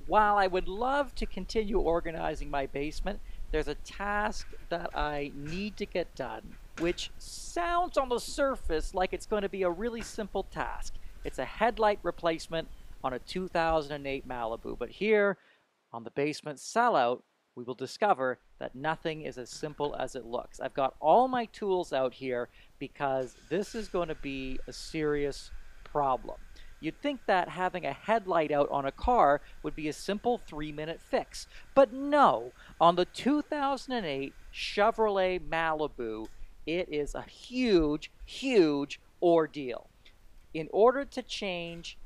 while I would love to continue organizing my basement, there's a task that I need to get done, which sounds on the surface like it's going to be a really simple task. It's a headlight replacement on a 2008 Malibu, but here on the basement sellout, we will discover that nothing is as simple as it looks. I've got all my tools out here because this is going to be a serious problem. You'd think that having a headlight out on a car would be a simple 3-minute fix. But no, on the 2008 Chevrolet Malibu, it is a huge, huge ordeal. In order to change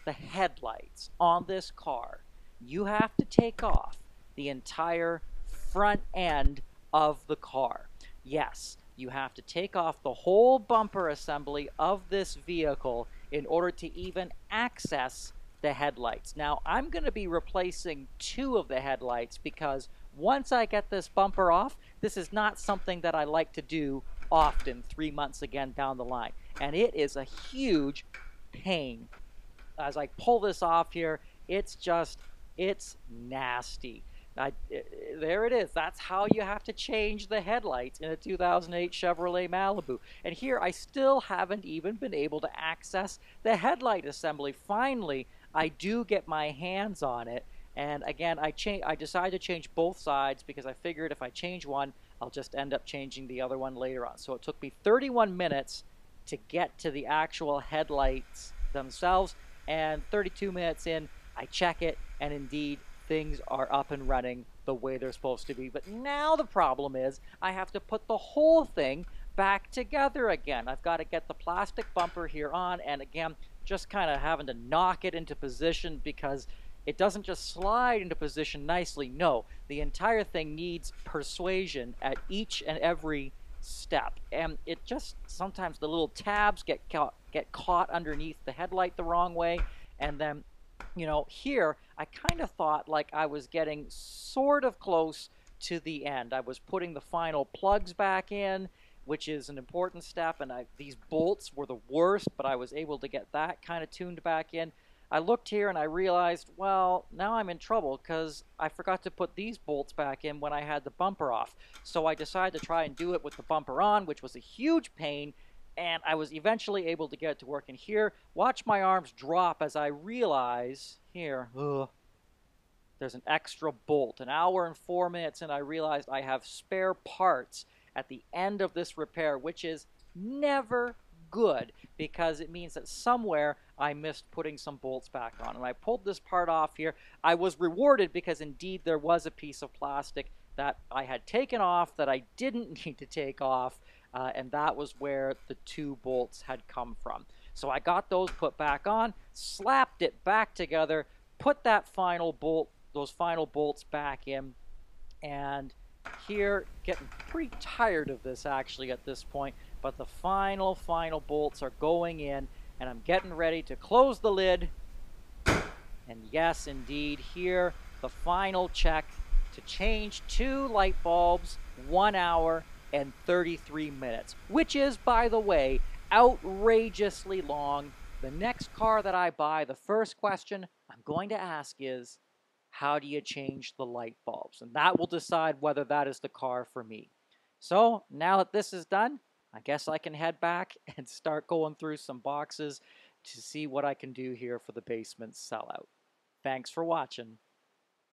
the headlights on this car, you have to take off the entire front end of the car. Yes, you have to take off the whole bumper assembly of this vehicle in order to even access the headlights. Now, I'm going to be replacing 2 of the headlights because once I get this bumper off, this is not something that I like to do often 3 months again down the line. And it is a huge pain. As I pull this off here, it's nasty. There it is. That's how you have to change the headlights in a 2008 Chevrolet Malibu. And here I still haven't even been able to access the headlight assembly. Finally, I do get my hands on it. And again, I decided to change both sides because I figured if I change one, I'll just end up changing the other one later on. So it took me 31 minutes to get to the actual headlights themselves. And 32 minutes in, I check it, and indeed, things are up and running the way they're supposed to be. But now the problem is I have to put the whole thing back together again. I've got to get the plastic bumper here on, and again, just kind of having to knock it into position because it doesn't just slide into position nicely. No, the entire thing needs persuasion at each and every step. And it just, sometimes the little tabs get caught underneath the headlight the wrong way, and then here I kind of thought like I was getting sort of close to the end. I was putting the final plugs back in, which is an important step, and these bolts were the worst, but I was able to get that kind of tuned back in. I looked here and I realized, well, now I'm in trouble because I forgot to put these bolts back in when I had the bumper off. So I decided to try and do it with the bumper on, which was a huge pain, and I was eventually able to get it to work. And here, watch my arms drop as I realize, here, there's an extra bolt. An hour and 4 minutes, and I realized I have spare parts at the end of this repair, which is never good because it means that somewhere I missed putting some bolts back on. And I pulled this part off here. I was rewarded because indeed there was a piece of plastic that I had taken off that I didn't need to take off, and that was where the 2 bolts had come from. So I got those put back on, slapped it back together, put that final bolt, those final bolts back in, and here, getting pretty tired of this actually at this point, but the final bolts are going in, and I'm getting ready to close the lid. And yes, indeed, here, the final check to change 2 light bulbs, 1 hour and 33 minutes, which is, by the way, outrageously long. The next car that I buy, the first question I'm going to ask is, how do you change the light bulbs? And that will decide whether that is the car for me. So now that this is done, I guess I can head back and start going through some boxes to see what I can do here for the basement sellout. Thanks for watching.